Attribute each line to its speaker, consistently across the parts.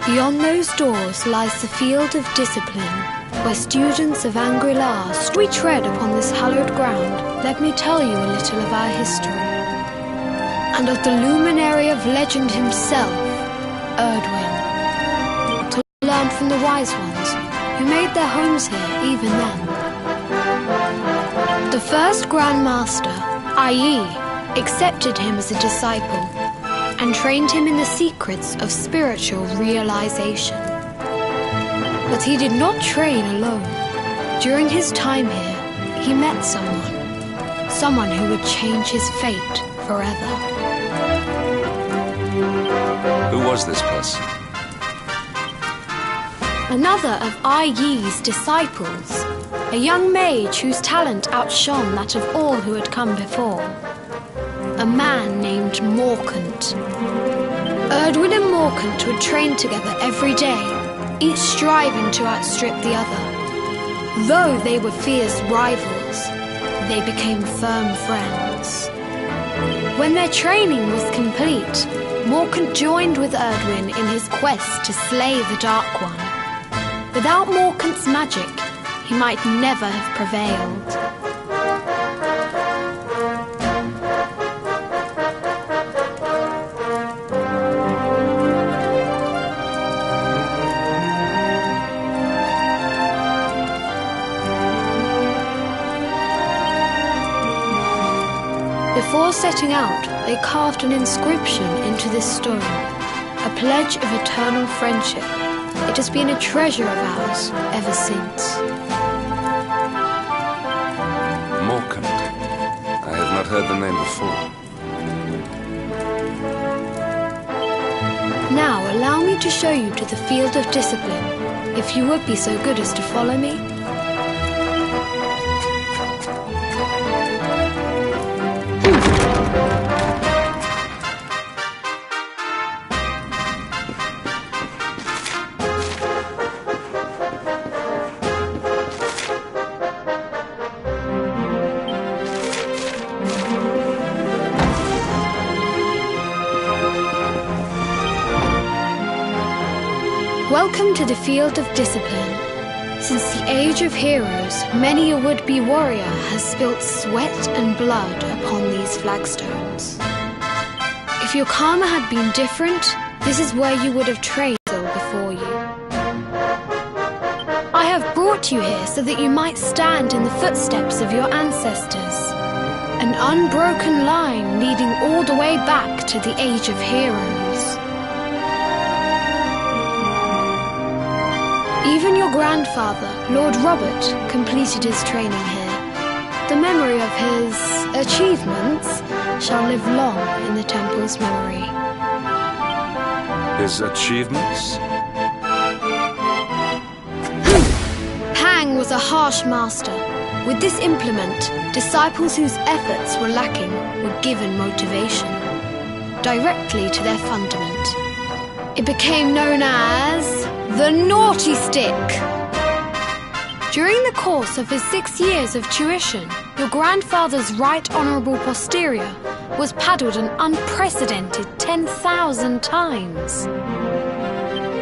Speaker 1: Beyond those doors lies the field of discipline, where students of Angri-La, we tread upon this hallowed ground. Let me tell you a little of our history, and of the luminary of legend himself, Erdwin, to learn from the wise ones who made their homes here even then. The first Grand Master, i.e., accepted him as a disciple and trained him in the secrets of spiritual realization. But he did not train alone. During his time here, he met someone who would change his fate forever.
Speaker 2: Who was this person?
Speaker 1: Another of Ai Yi's disciples, a young mage whose talent outshone that of all who had come before. A man named Morkant. Erdwin and Morkant would train together every day, each striving to outstrip the other. Though they were fierce rivals, they became firm friends. When their training was complete, Morkant joined with Erdwin in his quest to slay the Dark One. Without Morkant's magic, he might never have prevailed. Before setting out, they carved an inscription into this stone, a pledge of eternal friendship. It has been a treasure of ours ever since.
Speaker 2: Morkant. I have not heard the name before.
Speaker 1: Now allow me to show you to the field of discipline, if you would be so good as to follow me. Welcome to the field of discipline. Since the age of heroes, many a would-be warrior has spilt sweat and blood upon these flagstones. If your karma had been different, this is where you would have trained before you. I have brought you here so that you might stand in the footsteps of your ancestors. An unbroken line leading all the way back to the age of heroes. Even your grandfather, Lord Robert, completed his training here. The memory of his achievements shall live long in the temple's memory.
Speaker 2: His achievements?
Speaker 1: Pang was a harsh master. With this implement, disciples whose efforts were lacking were given motivation, directly to their fundament. It became known as the Naughty Stick. During the course of his 6 years of tuition, your grandfather's right honourable posterior was paddled an unprecedented 10,000 times.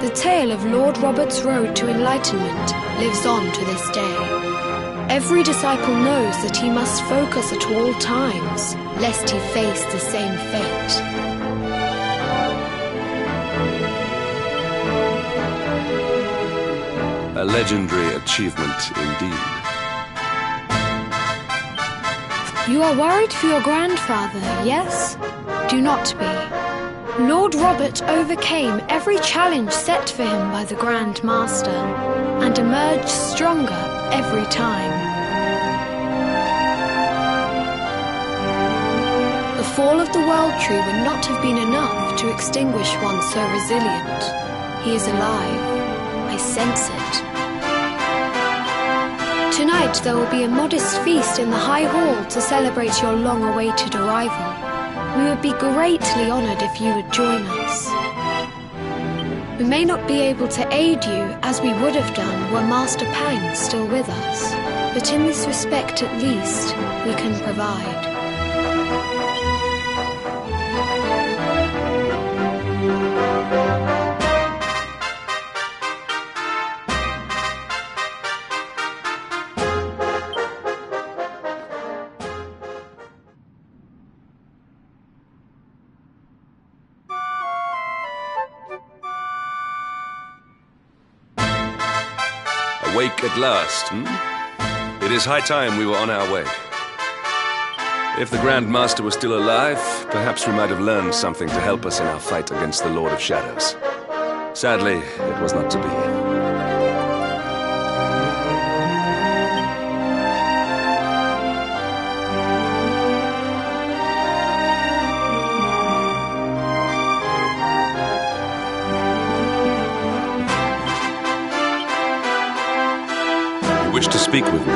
Speaker 1: The tale of Lord Robert's road to enlightenment lives on to this day. Every disciple knows that he must focus at all times, lest he face the same fate.
Speaker 2: A legendary achievement indeed.
Speaker 1: You are worried for your grandfather, yes? Do not be. Lord Robert overcame every challenge set for him by the Grand Master, and emerged stronger every time. The fall of the World Tree would not have been enough to extinguish one so resilient. He is alive. I sense it. Tonight there will be a modest feast in the High Hall to celebrate your long-awaited arrival. We would be greatly honoured if you would join us. We may not be able to aid you as we would have done were Master Pang still with us, but in this respect at least, we can provide.
Speaker 2: awake at last, hmm? It is high time we were on our way. If the Grand Master was still alive, perhaps we might have learned something to help us in our fight against the Lord of Shadows. Sadly, it was not to be. You wish to speak with me?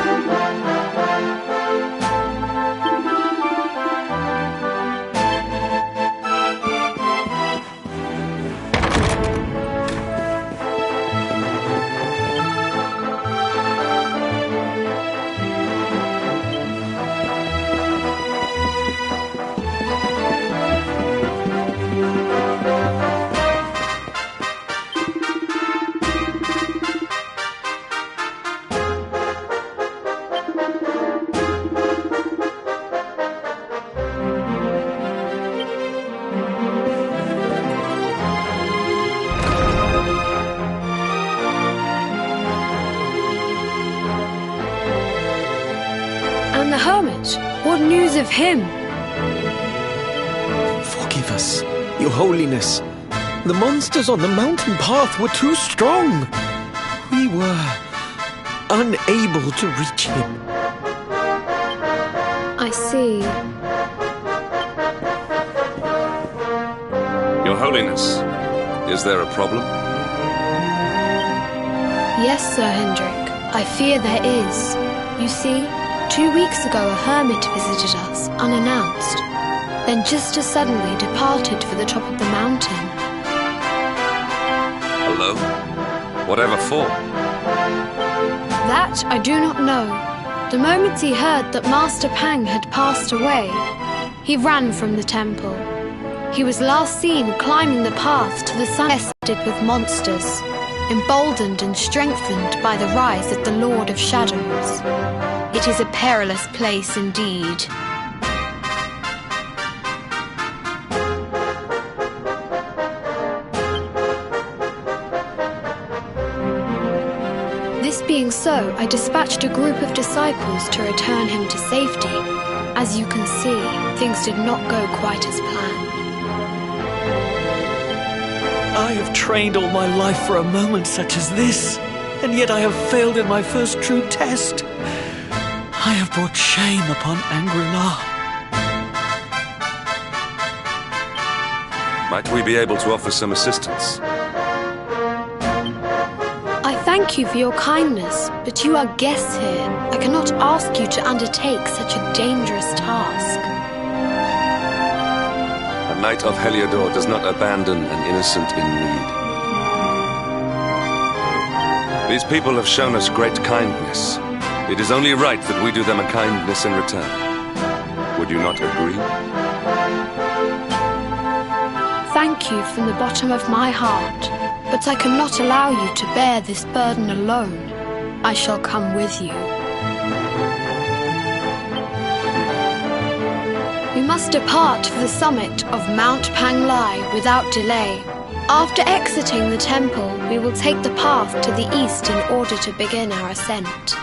Speaker 1: And the hermit? What news of him?
Speaker 3: Forgive us, Your Holiness. The monsters on the mountain path were too strong. We were unable to reach him.
Speaker 1: I see.
Speaker 2: Your Holiness, is there a problem?
Speaker 1: Yes, Sir Hendrik. I fear there is. You see, 2 weeks ago a hermit visited us, unannounced, then just as suddenly departed for the top of the mountain.
Speaker 2: Alone? Whatever for?
Speaker 1: That I do not know. The moment he heard that Master Pang had passed away, he ran from the temple. He was last seen climbing the path to the sun infested with monsters, emboldened and strengthened by the rise of the Lord of Shadows. It is a perilous place indeed. This being so, I dispatched a group of disciples to return him to safety. As you can see, things did not go quite as planned.
Speaker 3: I have trained all my life for a moment such as this, and yet I have failed in my first true test. I have brought shame upon Angri-La.
Speaker 2: Might we be able to offer some assistance?
Speaker 1: I thank you for your kindness, but you are guests here. I cannot ask you to undertake such a dangerous task.
Speaker 2: A knight of Heliodor does not abandon an innocent in need. These people have shown us great kindness. It is only right that we do them a kindness in return. Would you not agree?
Speaker 1: Thank you from the bottom of my heart, but I cannot allow you to bear this burden alone. I shall come with you. We must depart for the summit of Mount Panglai without delay. After exiting the temple, we will take the path to the east in order to begin our ascent.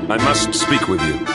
Speaker 2: I must speak with you.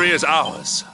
Speaker 2: victory is ours.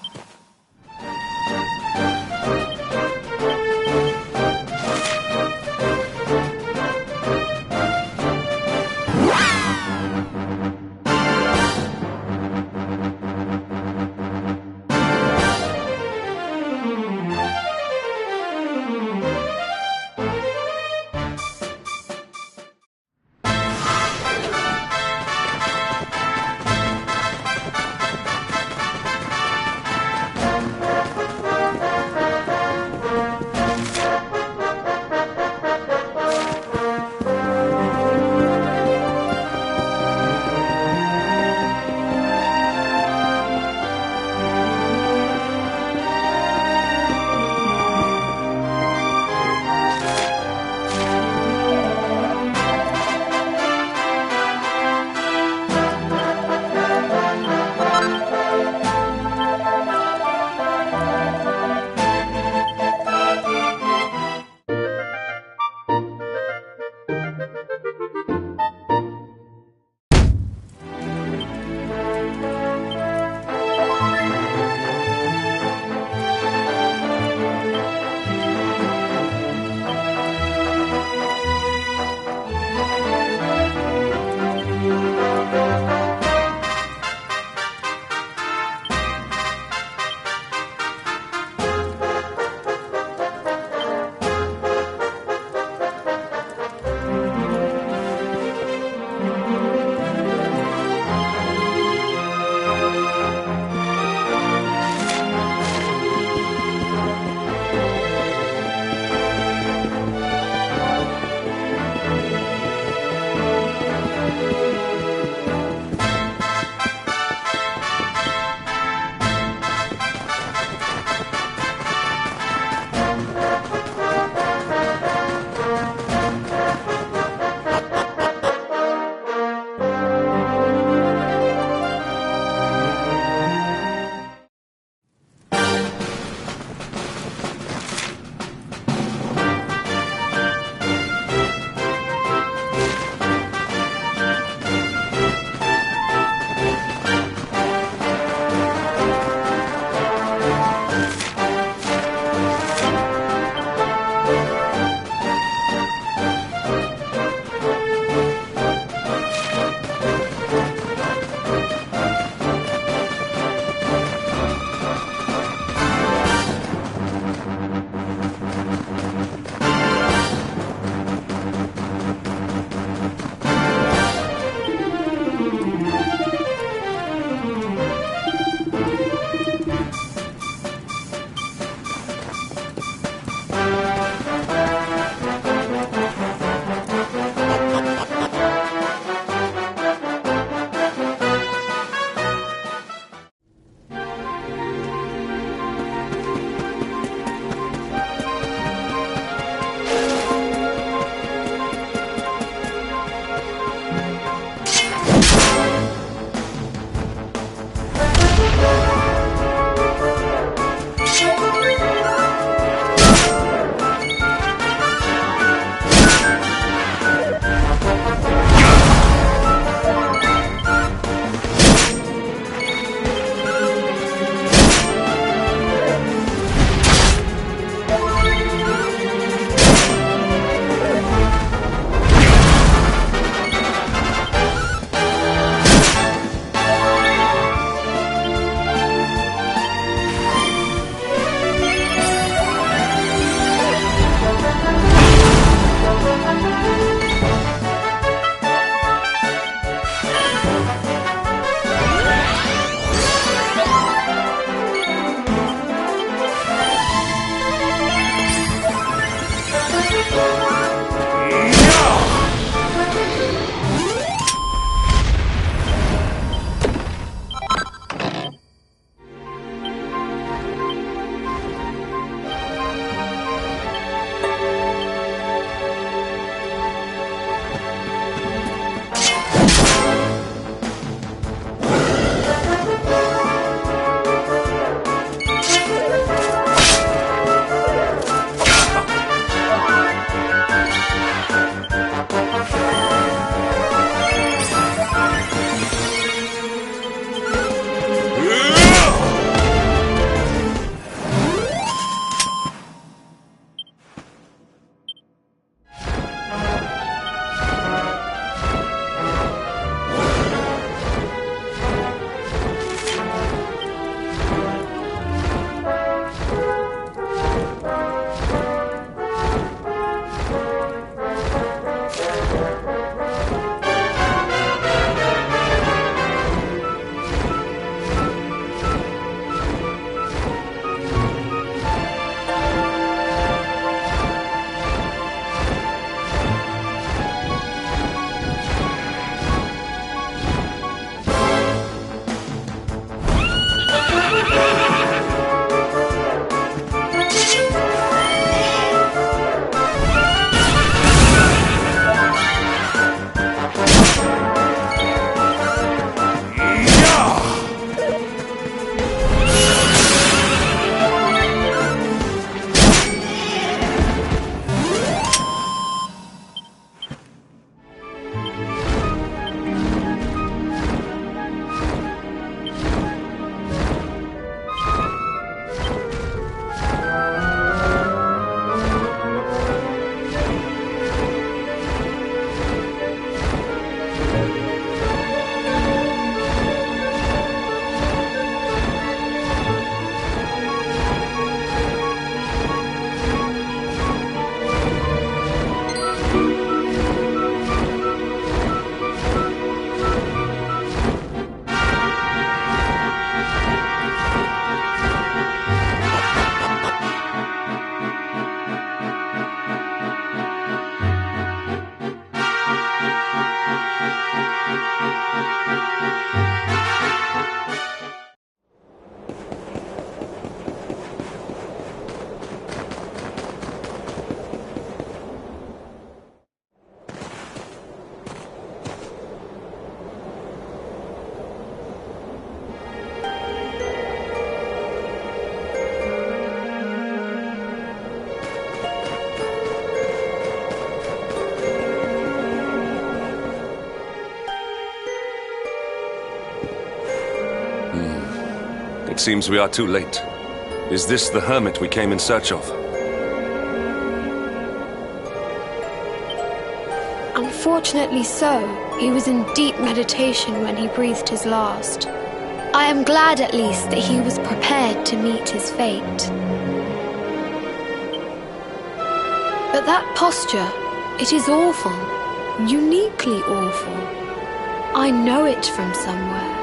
Speaker 2: It seems we are too late. Is this the hermit we came in search of?
Speaker 1: Unfortunately so. He was in deep meditation when he breathed his last. I am glad at least that he was prepared to meet his fate. But that posture, it is awful. Uniquely awful. I know it from somewhere.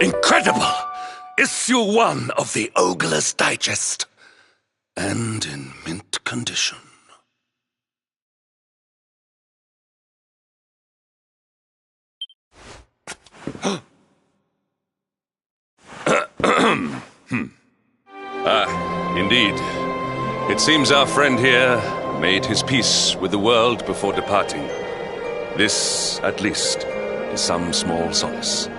Speaker 2: Incredible! Issue 1 of the Ogler's Digest. And in mint condition. Indeed. It seems our friend here made his peace with the world before departing. This, at least, is some small solace.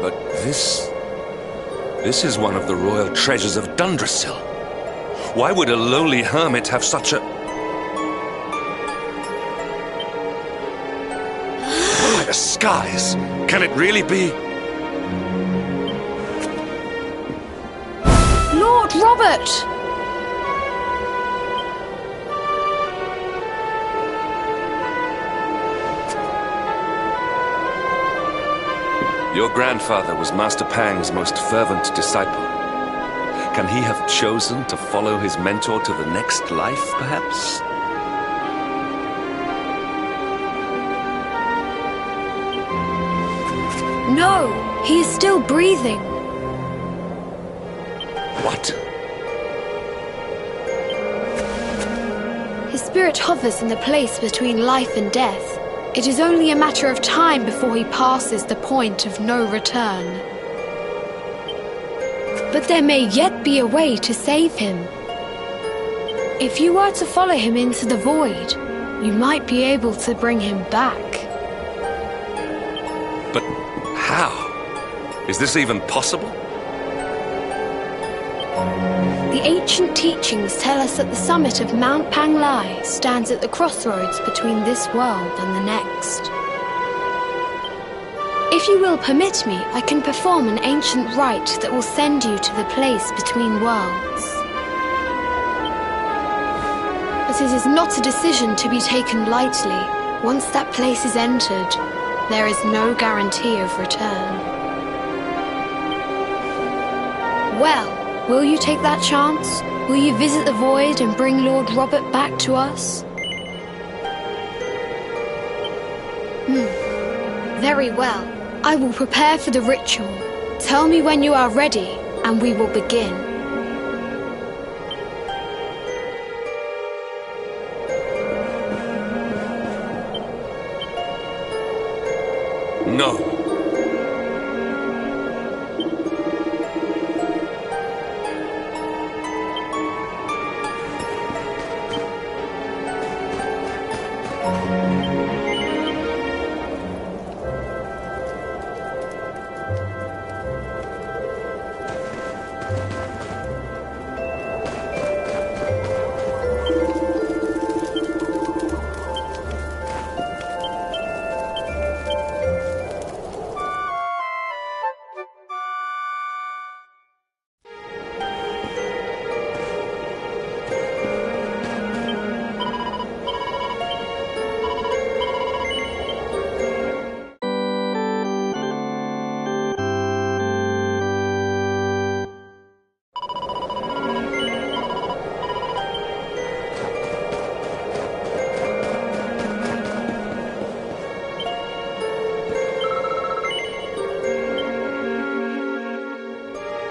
Speaker 2: But this is one of the royal treasures of Dundrasil. Why would a lowly hermit have such a... By the skies! Can it really be?
Speaker 1: Lord Robert!
Speaker 2: Your grandfather was Master Pang's most fervent disciple. Can he have chosen to follow his mentor to the next life, perhaps?
Speaker 1: No, he is still breathing.
Speaker 2: What?
Speaker 1: His spirit hovers in the place between life and death. It is only a matter of time before he passes the point of no return. But there may yet be a way to save him. If you were to follow him into the void, you might be able to bring him back.
Speaker 2: But how? Is this even possible?
Speaker 1: The ancient teachings tell us that the summit of Mount Panglai stands at the crossroads between this world and the next. If you will permit me, I can perform an ancient rite that will send you to the place between worlds. But it is not a decision to be taken lightly. Once that place is entered, there is no guarantee of return. Well, will you take that chance? Will you visit the void and bring Lord Robert back to us? Very well. I will prepare for the ritual. Tell me when you are ready, and we will begin.
Speaker 2: No.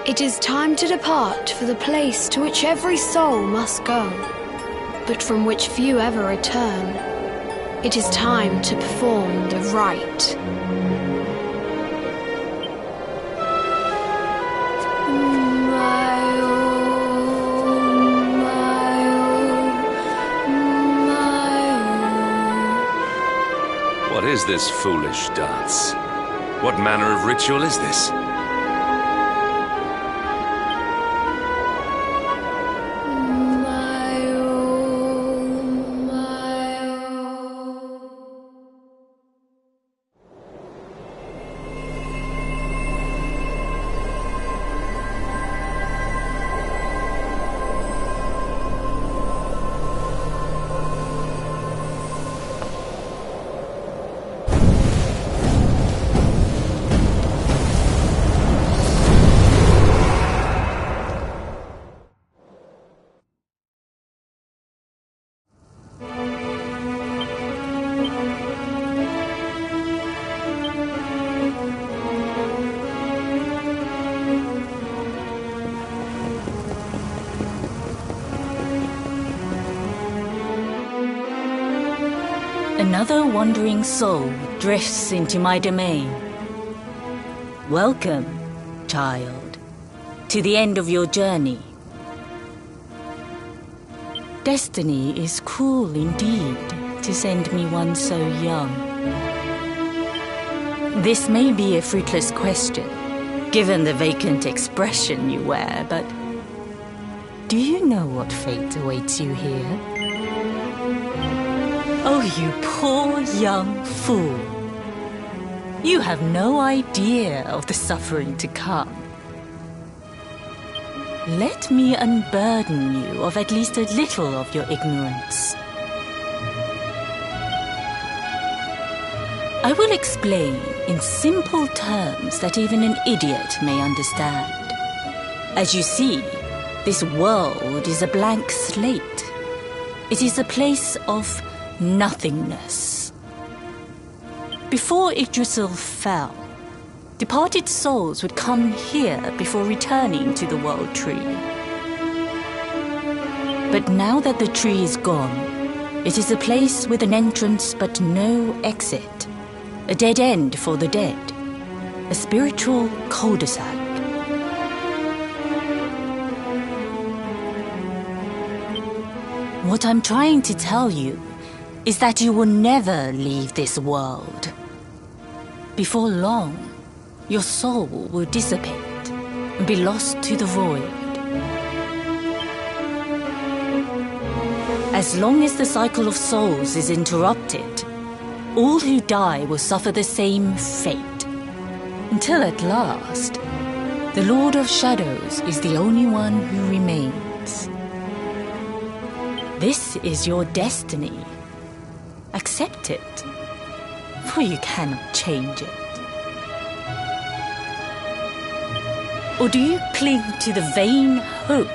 Speaker 1: It is time to depart for the place to which every soul must go, but from which few ever return. It is time to perform the rite.
Speaker 2: is this foolish dance? What manner of ritual is this?
Speaker 4: Another wandering soul drifts into my domain. Welcome, child, to the end of your journey. Destiny is cruel indeed to send me one so young. This may be a fruitless question, given the vacant expression you wear, but do you know what fate awaits you here? Oh, you poor young fool. You have no idea of the suffering to come. Let me unburden you of at least a little of your ignorance. I will explain in simple terms that even an idiot may understand. As you see, this world is a blank slate. It is a place of nothingness. Before Yggdrasil fell, departed souls would come here before returning to the World Tree. But now that the tree is gone, it is a place with an entrance but no exit, a dead end for the dead, a spiritual cul-de-sac. What I'm trying to tell you is that you will never leave this world. Before long, your soul will dissipate and be lost to the void. As long as the cycle of souls is interrupted, all who die will suffer the same fate, until at last, the Lord of Shadows is the only one who remains. This is your destiny. Accept it, for you cannot change it. Or do you cling to the vain hope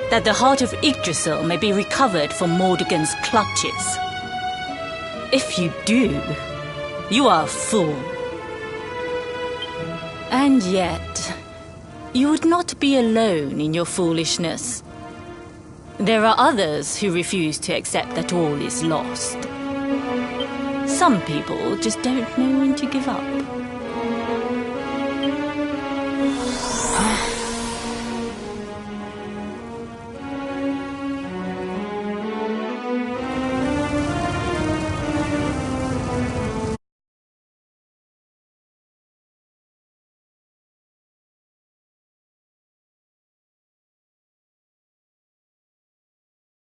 Speaker 4: that the heart of Yggdrasil may be recovered from Mordegon's clutches? If you do, you are a fool. And yet, you would not be alone in your foolishness. There are others who refuse to accept that all is lost. Some people just don't know when to give up.